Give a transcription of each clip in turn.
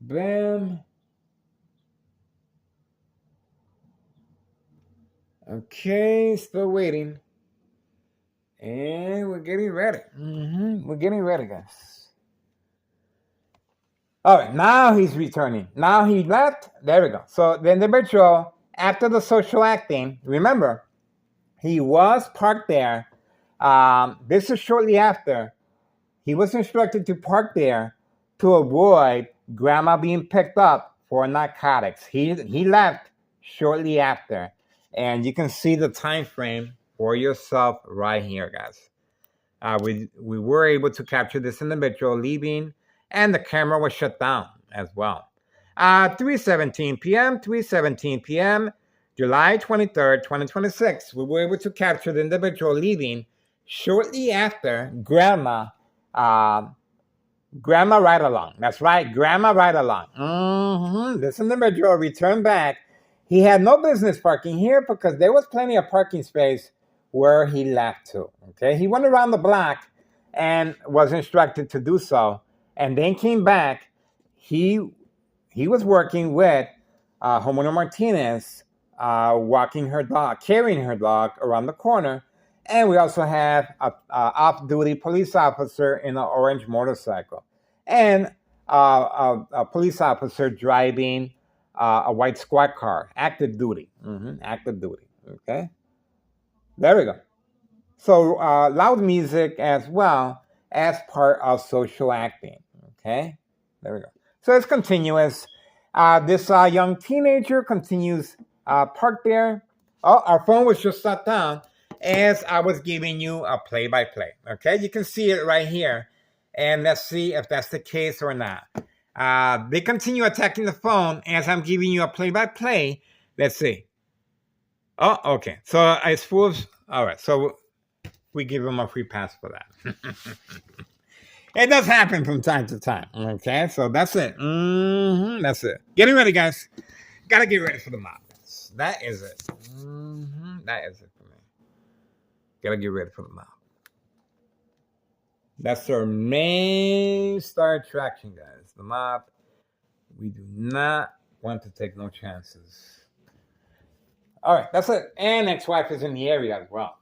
Bam. Okay, still waiting. And we're getting ready. We're getting ready, guys. All right, now he's returning. Now he left. There we go. So the individual, after the social acting, remember, he was parked there. This is shortly after. He was instructed to park there to avoid grandma being picked up for narcotics. He left shortly after, and you can see the time frame for yourself right here, guys. We were able to capture this individual leaving, and the camera was shut down as well. 3:17 p.m. 3:17 p.m. July 23rd, 2026. We were able to capture the individual leaving shortly after uh, Grandma Ride Along. That's right, Grandma Ride Along. This individual returned back. He had no business parking here because there was plenty of parking space where he left to. Okay, he went around the block and was instructed to do so, and then came back. He was working with Homona Martinez, walking her dog, carrying her dog around the corner. And we also have a off-duty police officer in an orange motorcycle, and a police officer driving a white squad car, active duty. Active duty. Okay, there we go. So loud music as well as part of social acting. Okay, there we go. So it's continuous. This young teenager continues parked there. Oh, our phone was just shut down as I was giving you a play-by-play. Okay, you can see it right here, and let's see if that's the case or not. They continue attacking the phone as I'm giving you a play-by-play. Let's see. Oh, okay. So it's full of. All right. So we give them a free pass for that. It does happen from time to time. Okay, so that's it. That's it. Getting ready, guys. Gotta get ready for the mob. That is it. That is it for me. Gotta get ready for the mob. That's our main star attraction, guys. The mob. We do not want to take no chances. All right, that's it. And ex-wife is in the area as well.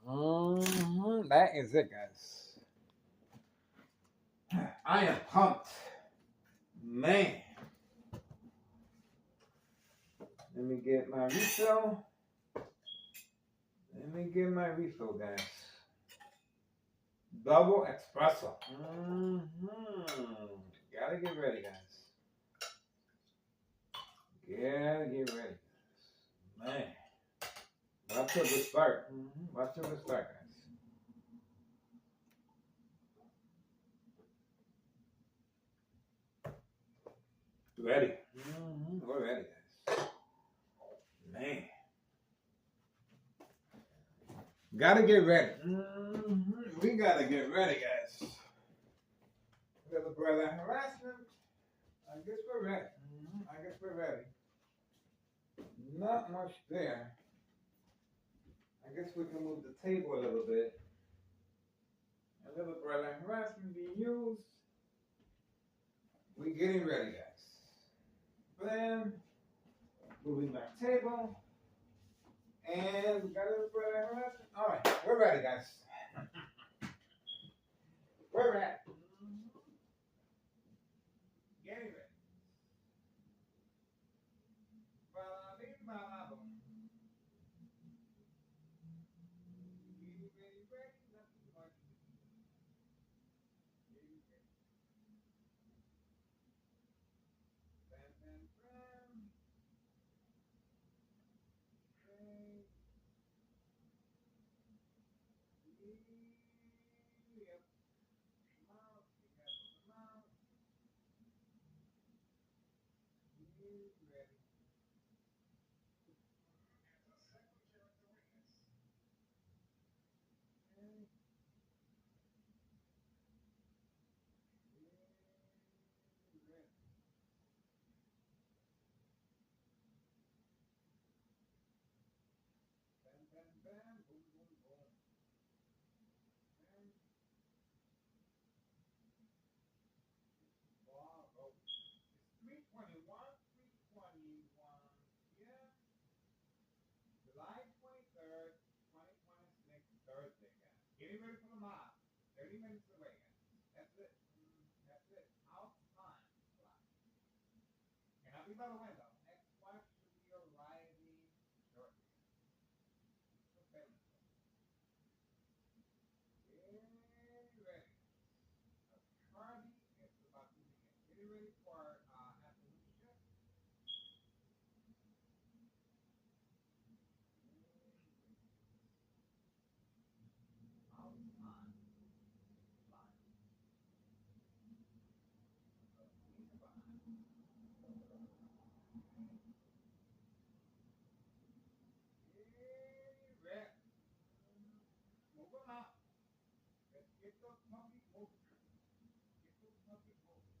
That is it, guys. I am pumped. Man. Let me get my refill. Let me get my refill, guys. Double espresso. Gotta get ready, guys. Gotta get ready, guys. Man. Watch till we start. Watch till we start, guys. Ready. We're ready, guys. Man. Gotta get ready. We gotta get ready, guys. Little brother harassment. I guess we're ready. I guess we're ready. Not much there. I guess we can move the table a little bit. A little brother harassment being used. We getting ready, guys. Bam. Moving my table. And we got a little brother harassment. All right, we're ready, guys. We're ready. Getting ready. 2021, 3:21 p.m. July 23rd, 2026, Thursday, guys. Getting ready for the mob. 30 minutes away, guys. That's it. That's it. How time flies. And I'll be by the window. Next wife should be arriving shortly, guys. Okay. Get ready. Cardi is about to begin. Getting ready for afternoon shift. How time flies. So think about it. Get ready. Move them out. Let's get those puppies moving. Get those puppies moving.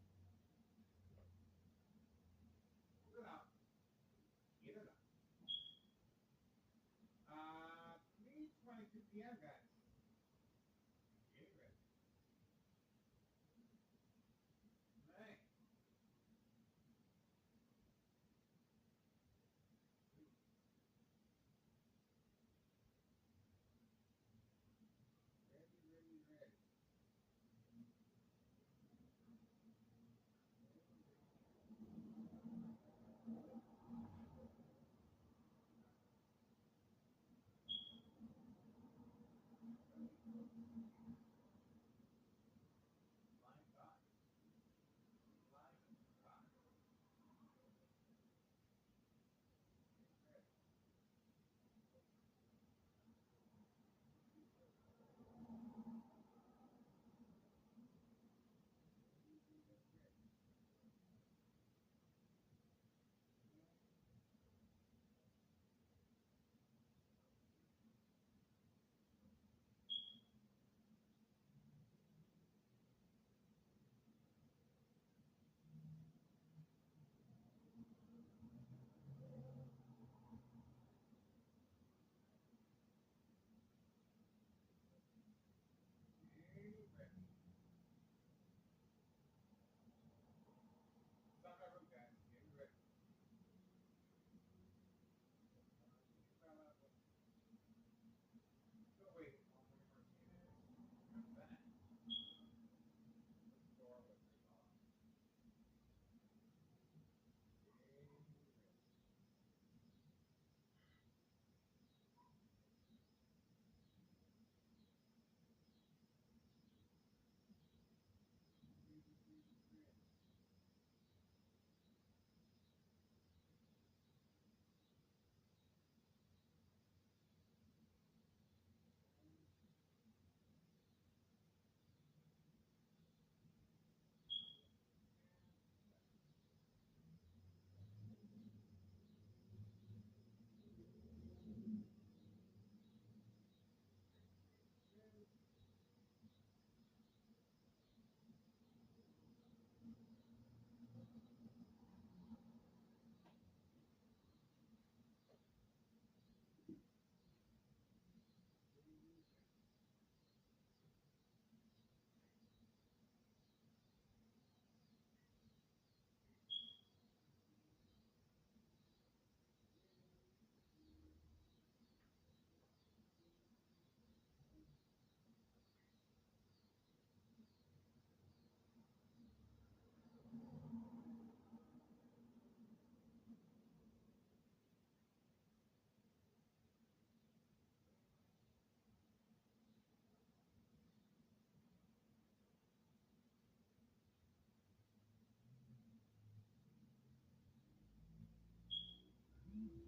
Move it out. Get it out. 3:22 p.m. guys. Get ready. Man. Ready, ready, ready. Flying by. Flying by. Get ready. Get ready. Get ready. Stop that room, guys. Get ready. Still waiting on William Martinez. Come back. The door was locked. Get ready.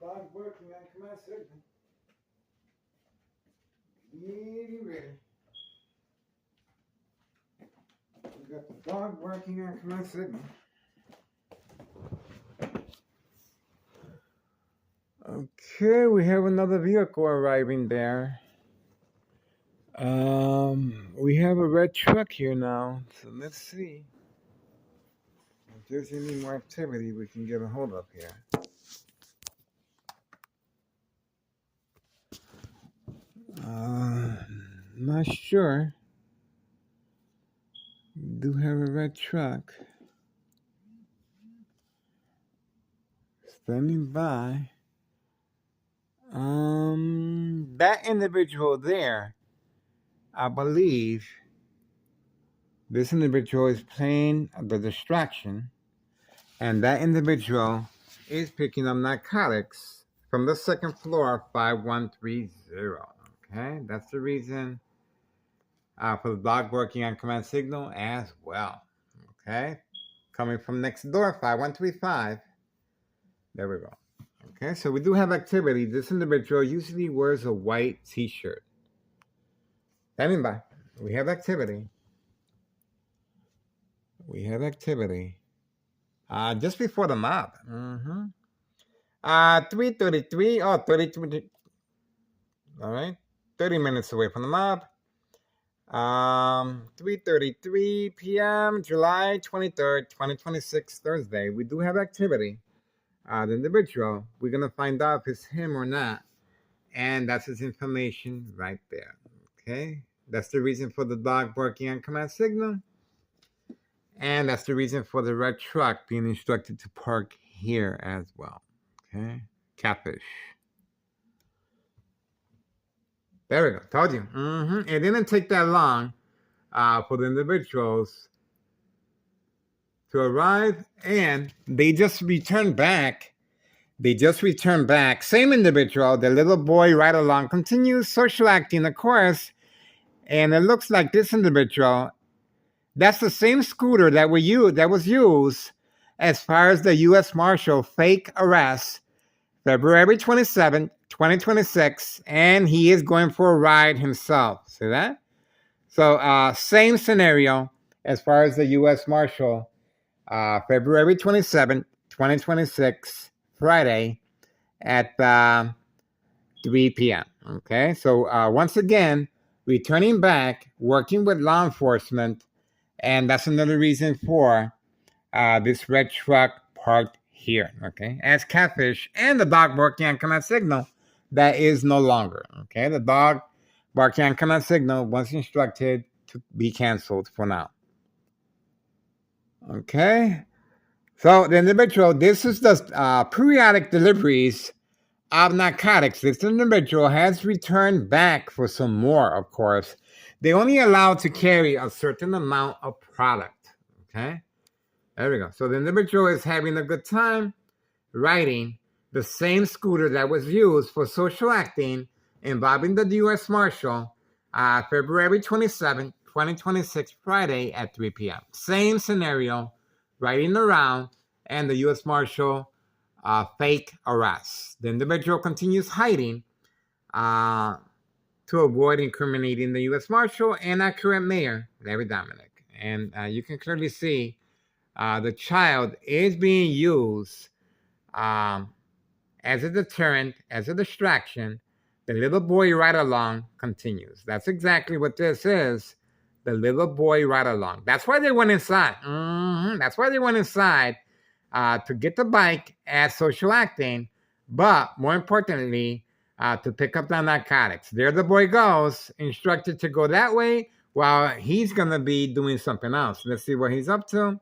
Dog working on command signal. Really ready. We got the dog working on command signal. Okay, we have another vehicle arriving there. We have a red truck here now, so let's see if there's any more activity we can get a hold of here. Not sure. We do have a red truck standing by. That individual there, I believe this individual is playing the distraction, and that individual is picking up narcotics from the second floor of 5130. Okay, that's the reason for the dog working on command signal as well. Okay, coming from next door, 5135. There we go. Okay, so we do have activity. This individual usually wears a white t-shirt. Standing by. We have activity. We have activity. Just before the mob. 3:33. Oh, 33. All right. 30 minutes away from the mob. 3:33 p.m. July 23rd, 2026, Thursday. We do have activity. The individual, we're going to find out if it's him or not. And that's his information right there. Okay? That's the reason for the dog barking on command signal. And that's the reason for the red truck being instructed to park here as well. Okay? Catfish. There we go. Told you. It didn't take that long for the individuals to arrive, and they just returned back. Same individual, the little boy right along, continues social acting, of course. And it looks like this individual That's the same scooter that was used as far as the U.S. Marshal fake arrest February 27th, 2026, and he is going for a ride himself. See that? So same scenario as far as the U.S. Marshal, February 27th, 2026, Friday at 3 p.m. Okay, so once again, returning back, working with law enforcement, and that's another reason for this red truck parked here. Okay, as catfish and the dog barking on command signal, that is no longer. Okay, the dog barking on command signal was instructed to be canceled for now. Okay, so the individual, this is the periodic deliveries of narcotics. This individual has returned back for some more, of course. They only allowed to carry a certain amount of product. Okay, there we go. So the individual is having a good time riding the same scooter that was used for social acting involving the U.S. Marshal February 27, 2026, Friday at 3 p.m. Same scenario, riding around, and the U.S. Marshal fake arrest. The individual continues hiding to avoid incriminating the U.S. Marshal and our current mayor, Larry Dominic. And you can clearly see the child is being used as a deterrent, as a distraction. The little boy ride along continues. That's exactly what this is. The little boy ride along. That's why they went inside. That's why they went inside to get the bike as social acting, but more importantly, to pick up the narcotics. There the boy goes, instructed to go that way while he's going to be doing something else. Let's see what he's up to.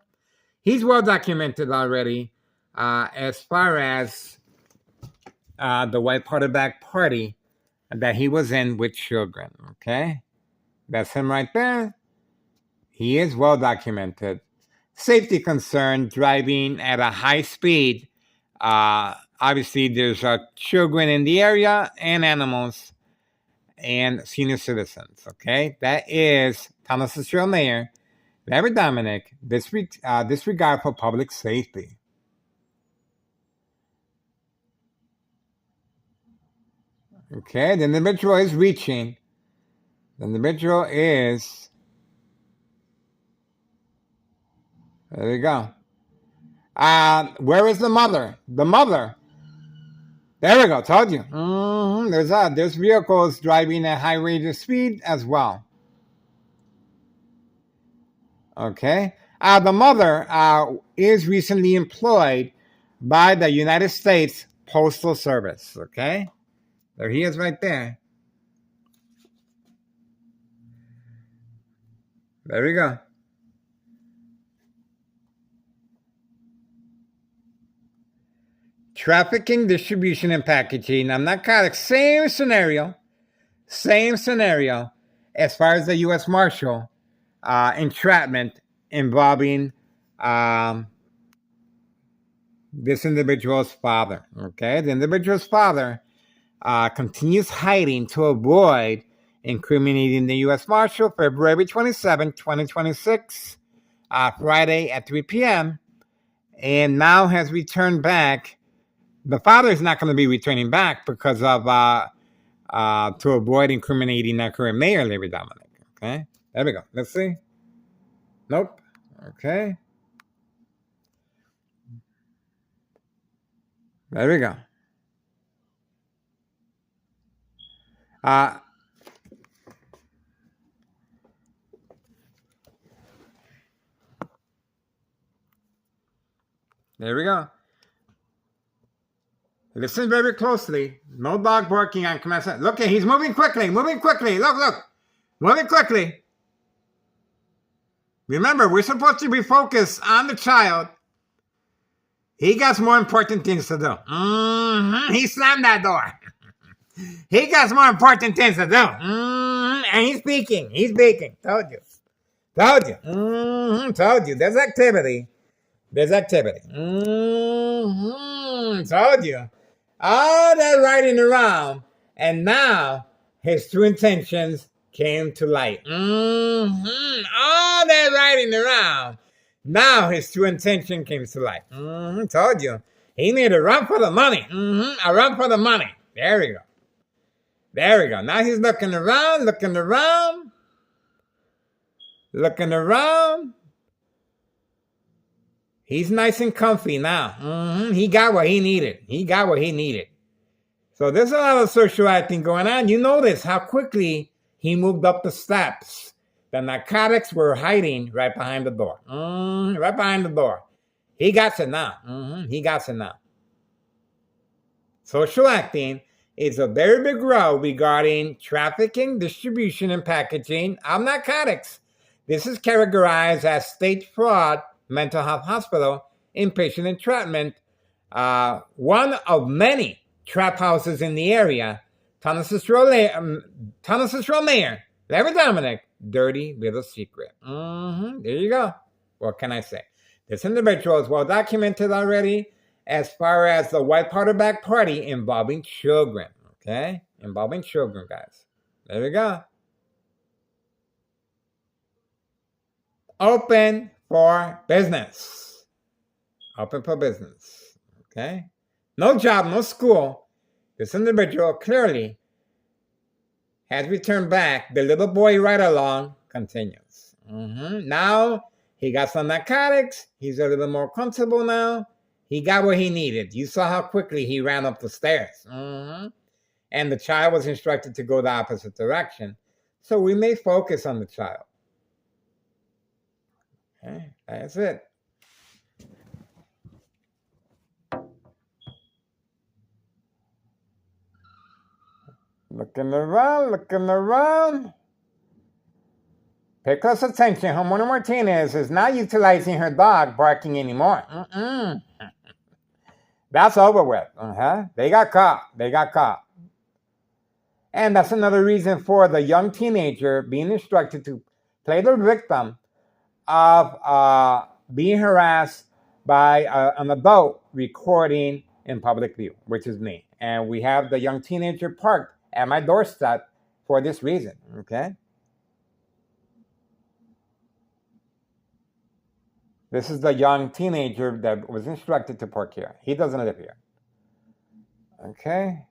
He's well documented already as far as the white powder bag party that he was in with children. Okay, that's him right there. He is well documented. Safety concern, driving at a high speed. Obviously, there's children in the area and animals and senior citizens. Okay, that is Thomas Cicero Mayor Larry Dominic. Disregard for public safety. Okay, the individual is reaching. The individual is. There you go. Where is the mother? The mother. There we go. Told you. There's vehicles driving at high rate of speed as well. Okay. The mother is recently employed by the United States Postal Service. Okay. There he is right there. There we go. Trafficking, distribution, and packaging of narcotics. Same scenario as far as the U.S. Marshal entrapment involving this individual's father. Okay, the individual's father continues hiding to avoid incriminating the U.S. Marshal February 27, 2026, Friday at 3 p.m., and now has returned back. The father is not going to be returning back because of to avoid incriminating our current mayor, Larry Dominic. Okay, there we go. Let's see. Nope. Okay. There we go. There we go. Listen very closely. No dog barking on command. Look, he's moving quickly. Look. Moving quickly. Remember, we're supposed to be focused on the child. He got more important things to do. He slammed that door. He got more important things to do. And he's speaking. Told you. Told you. There's activity. Told you. All that riding around, and now his true intentions came to light. All that riding around. Now his true intention came to light. Told you. He needed to run for the money. A run for the money. There we go. There we go. Now he's looking around, looking around. Looking around. He's nice and comfy now. He got what he needed. He got what he needed. So there's a lot of social acting going on. You notice how quickly he moved up the steps. The narcotics were hiding right behind the door. Right behind the door. He got it now. He got it now. Social acting is a very big role regarding trafficking, distribution, and packaging of narcotics. This is categorized as state fraud, mental health hospital, inpatient entrapment. One of many trap houses in the area. Tanasis Road Mayor, Larry Dominic, dirty little secret. There you go. What can I say? This individual is well documented already as far as the white powder bag party involving children. Okay? Involving children, guys. There we go. Open for business. Open for business. Okay? No job, no school. This individual clearly has returned back. The little boy right along continues. Now he got some narcotics. He's a little more comfortable now. He got what he needed. You saw how quickly he ran up the stairs. And the child was instructed to go the opposite direction. So we may focus on the child. Okay, that's it. Looking around, looking around. Pay close attention. Homona Martinez is not utilizing her dog barking anymore. That's over with. They got caught. They got caught. And that's another reason for the young teenager being instructed to play the victim of being harassed by an adult recording in public view, which is me. And we have the young teenager parked at my doorstep for this reason, okay? This is the young teenager that was instructed to park here. He doesn't live here. Okay?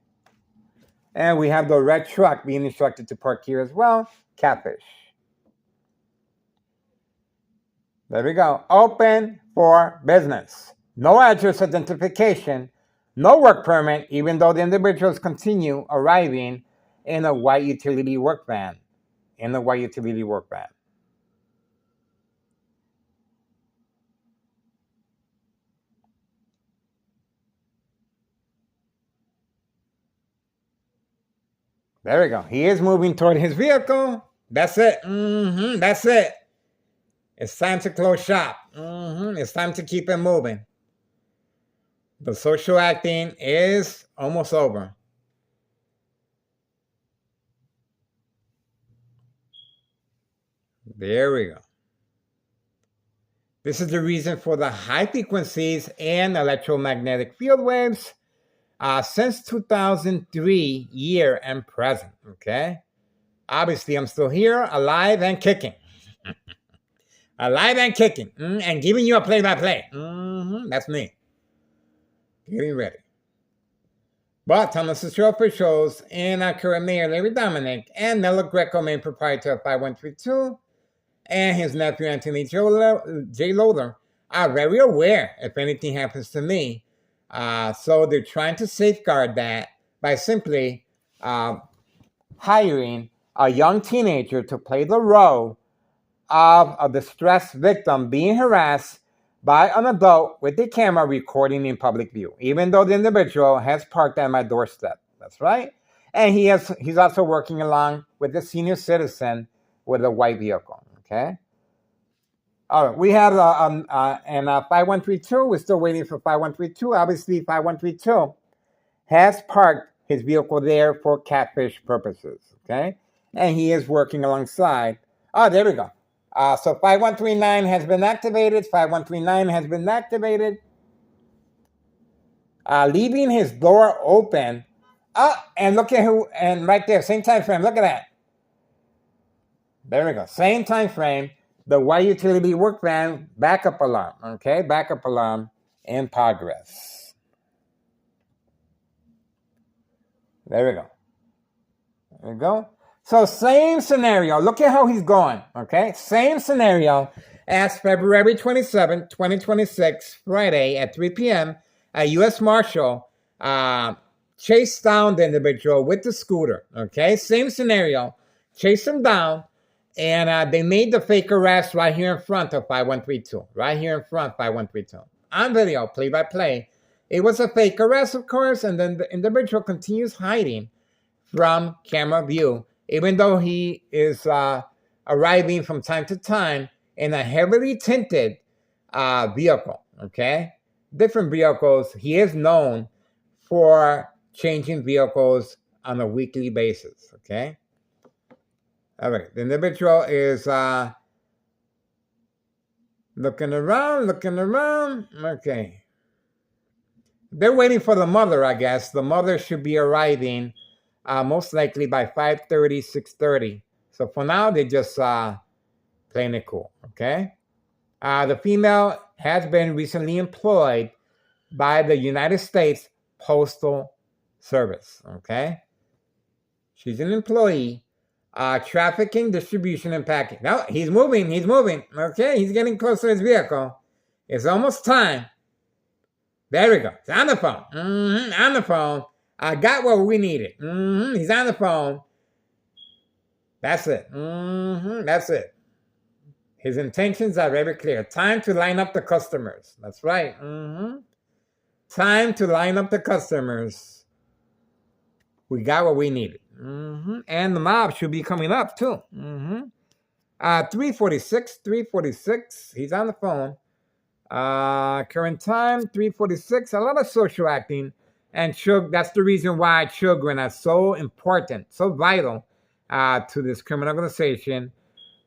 And we have the red truck being instructed to park here as well. Catfish. There we go. Open for business. No address identification. No work permit, even though the individuals continue arriving in a white utility work van. In a white utility work van. There we go. He is moving toward his vehicle. That's it. That's it. It's time to close shop. It's time to keep it moving. The social acting is almost over. There we go. This is the reason for the high frequencies and electromagnetic field waves since 2003 year and present, okay? Obviously, I'm still here, alive and kicking. Alive and kicking, and giving you a play-by-play. That's me. Getting ready. But Thomas Cicero officials and our current mayor, Larry Dominic, and Nello Greco, main proprietor of 5132, and his nephew, Anthony J. Loader, are very aware if anything happens to me. So they're trying to safeguard that by simply hiring a young teenager to play the role of a distressed victim being harassed by an adult with the camera recording in public view, even though the individual has parked at my doorstep. That's right. And he's also working along with a senior citizen with a white vehicle. Okay. All right. We have and 5132. We're still waiting for 5132. Obviously, 5132 has parked his vehicle there for catfish purposes. Okay. And he is working alongside. Oh, there we go. So 5139 has been activated. 5139 has been activated. Leaving his door open. And look at who, and right there, same time frame. Look at that. There we go. Same time frame. The white utility work van backup alarm. Okay, backup alarm in progress. There we go. There we go. So same scenario. Look at how he's going. Okay, same scenario as February 27, 2026, Friday at 3 p.m. A U.S. Marshal chased down the individual with the scooter. Okay, same scenario. Chased him down. And they made the fake arrest right here in front of 5132. Right here in front, 5132. On video, play by play. It was a fake arrest, of course, and then the individual continues hiding from camera view, even though he is arriving from time to time in a heavily tinted vehicle, okay? Different vehicles. He is known for changing vehicles on a weekly basis, okay? All right, the individual is looking around, okay. They're waiting for the mother, I guess. The mother should be arriving most likely by 5:30, 6:30. So for now, they're just playing it cool, okay? The female has been recently employed by the United States Postal Service, okay? She's an employee. Trafficking, distribution, and packing. No, he's moving. Okay, he's getting close to his vehicle. It's almost time. There we go. He's on the phone. On the phone. I got what we needed. He's on the phone. That's it. That's it. His intentions are very clear. Time to line up the customers. That's right. Time to line up the customers. We got what we needed. And the mob should be coming up too. 346. He's on the phone. Current time 3:46. A lot of social acting, and Chug. That's the reason why children are so important, so vital to this criminal organization.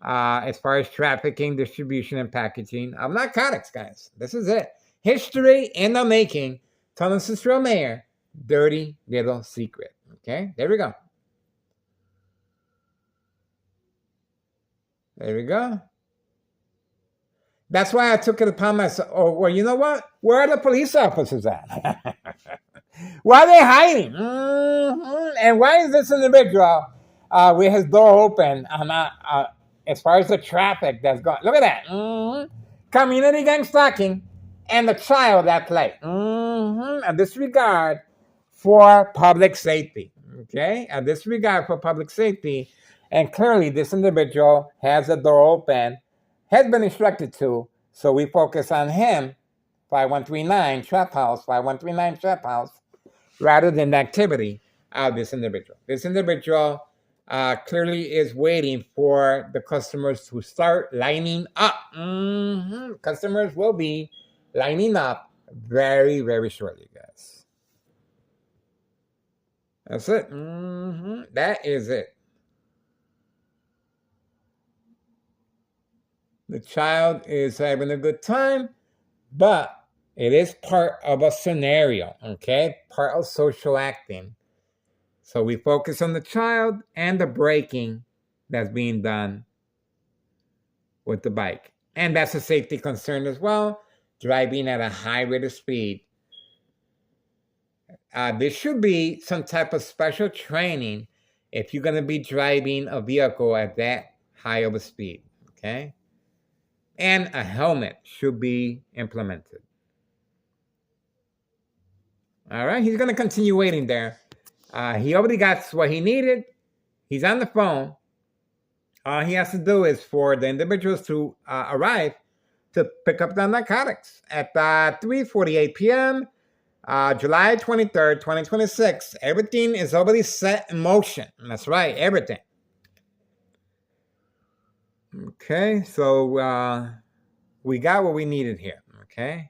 As far as trafficking, distribution, and packaging of narcotics, guys. This is it. History in the making. Tunnel Sister Mayor. Dirty little secret. Okay, there we go. There we go. That's why I took it upon myself. Oh, well, you know what? Where are the police officers at? Why are they hiding? And why is this individual with his door open as far as the traffic that's going? Look at that. Community gang stalking and the child at play. A disregard for public safety. Okay? A disregard for public safety. And clearly, this individual has the door open, has been instructed to, so we focus on him, 5139 Trap House, 5139 Trap House, rather than the activity of this individual. This individual clearly is waiting for the customers to start lining up. Customers will be lining up very, very shortly, guys. That's it. That is it. The child is having a good time, but it is part of a scenario, okay? Part of social acting. So we focus on the child and the braking that's being done with the bike. And that's a safety concern as well, driving at a high rate of speed. There should be some type of special training if you're going to be driving a vehicle at that high of a speed, okay? And a helmet should be implemented. All right, he's going to continue waiting there. He already got what he needed. He's on the phone. All he has to do is for the individuals to arrive to pick up the narcotics at 3:48 p.m., July 23rd, 2026. Everything is already set in motion. That's right, everything. Okay, so we got what we needed here, okay?